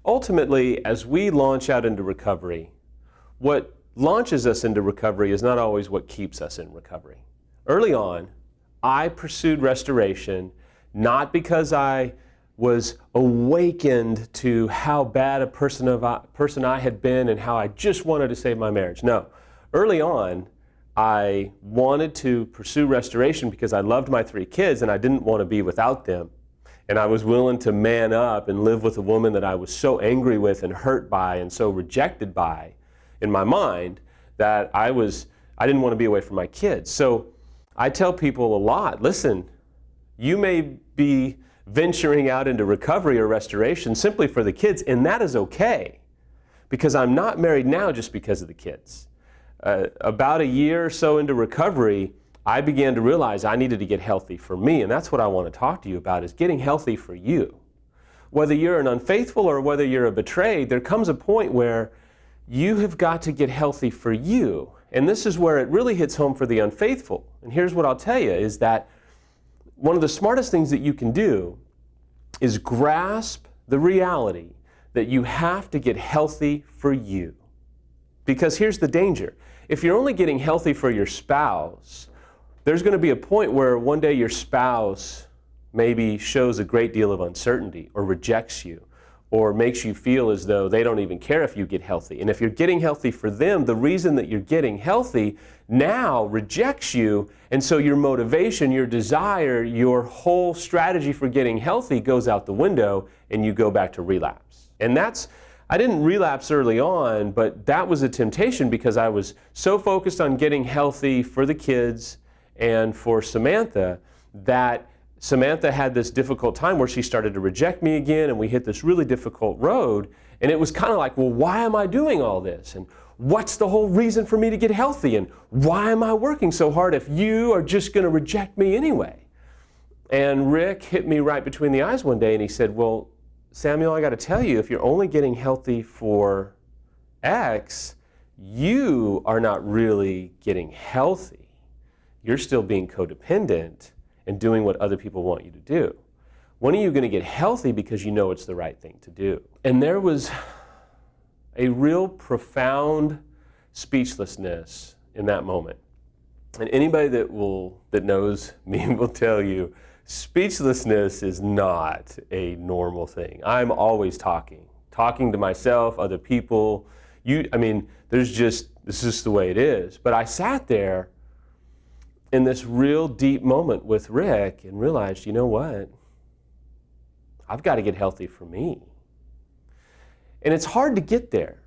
Ultimately, as we launch out into recovery, what launches us into recovery is not always what keeps us in recovery. Early on, I pursued restoration not because I was awakened to how bad a person I had been and how I just wanted to save my marriage. No. Early on, I wanted to pursue restoration because I loved my 3 kids and I didn't want to be without them. And I was willing to man up and live with a woman that I was so angry with and hurt by and so rejected by in my mind that I didn't want to be away from my kids. So I tell people a lot, listen, you may be venturing out into recovery or restoration simply for the kids, and that is okay, because I'm not married now just because of the kids. About a year or so into recovery, I began to realize I needed to get healthy for me, and that's what I want to talk to you about, is getting healthy for you. Whether you're an unfaithful or whether you're a betrayed, there comes a point where you have got to get healthy for you. And this is where it really hits home for the unfaithful. And here's what I'll tell you, is that one of the smartest things that you can do is grasp the reality that you have to get healthy for you. Because here's the danger. If you're only getting healthy for your spouse, there's going to be a point where one day your spouse maybe shows a great deal of uncertainty or rejects you or makes you feel as though they don't even care if you get healthy. And if you're getting healthy for them, the reason that you're getting healthy now rejects you, and so your motivation, your desire, your whole strategy for getting healthy goes out the window and you go back to relapse. And I didn't relapse early on, but that was a temptation because I was so focused on getting healthy for the kids and for Samantha that Samantha had this difficult time where she started to reject me again, and we hit this really difficult road. And it was kind of like, well, why am I doing all this? And what's the whole reason for me to get healthy? And why am I working so hard if you are just going to reject me anyway? And Rick hit me right between the eyes one day and he said, well, Samuel, I got to tell you, if you're only getting healthy for X, you are not really getting healthy. You're still being codependent and doing what other people want you to do. When are you going to get healthy because you know it's the right thing to do? And there was a real profound speechlessness in that moment. And anybody that knows me will tell you, speechlessness is not a normal thing. I'm always talking to myself, other people. This is just the way it is. But I sat there in this real deep moment with Rick and realized, you know what? I've got to get healthy for me. And it's hard to get there.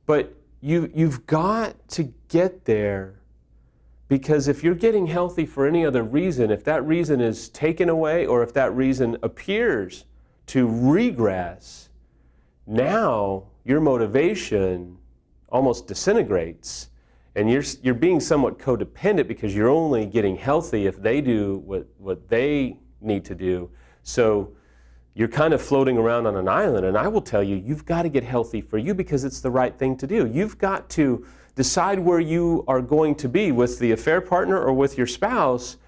But you've got to get there, because if you're getting healthy for any other reason, if that reason is taken away or if that reason appears to regress, now your motivation almost disintegrates. And you're being somewhat codependent because you're only getting healthy if they do what they need to do. So you're kind of floating around on an island. And I will tell you, you've got to get healthy for you because it's the right thing to do. You've got to decide where you are going to be with the affair partner or with your spouse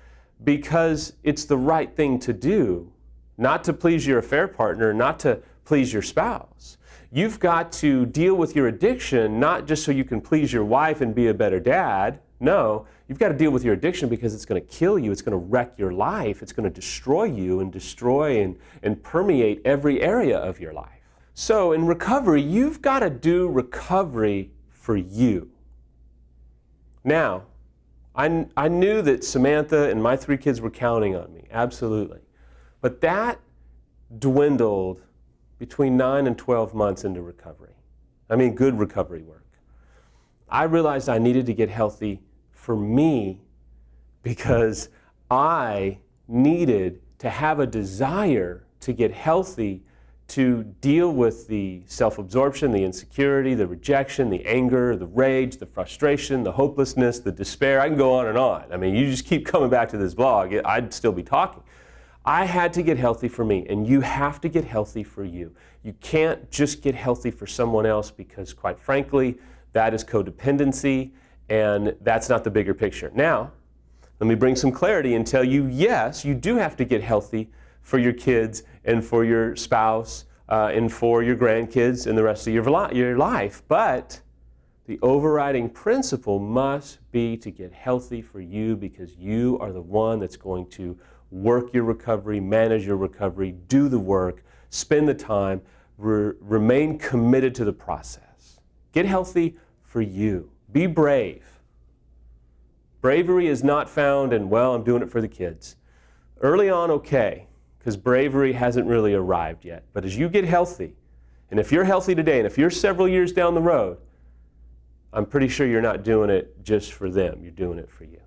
because it's the right thing to do. Not to please your affair partner, not to please your spouse. You've got to deal with your addiction, not just so you can please your wife and be a better dad. No, you've got to deal with your addiction because it's going to kill you. It's going to wreck your life. It's going to destroy you and destroy and permeate every area of your life. So in recovery, you've got to do recovery for you. Now, I knew that Samantha and my 3 kids were counting on me, absolutely. But that dwindled between 9 and 12 months into recovery. Good recovery work. I realized I needed to get healthy for me because I needed to have a desire to get healthy to deal with the self-absorption, the insecurity, the rejection, the anger, the rage, the frustration, the hopelessness, the despair. I can go on and on. You just keep coming back to this blog, I'd still be talking. I had to get healthy for me, and you have to get healthy for you. You can't just get healthy for someone else because, quite frankly, that is codependency, and that's not the bigger picture. Now, Let me bring some clarity and tell you, yes, you do have to get healthy for your kids and for your spouse and for your grandkids and the rest of your life. But the overriding principle must be to get healthy for you, because you are the one that's going to work your recovery, manage your recovery, do the work, spend the time, remain committed to the process. Get healthy for you. Be brave. Bravery is not found in, well, I'm doing it for the kids. Early on, okay, because bravery hasn't really arrived yet. But as you get healthy, and if you're healthy today, and if you're several years down the road, I'm pretty sure you're not doing it just for them. You're doing it for you.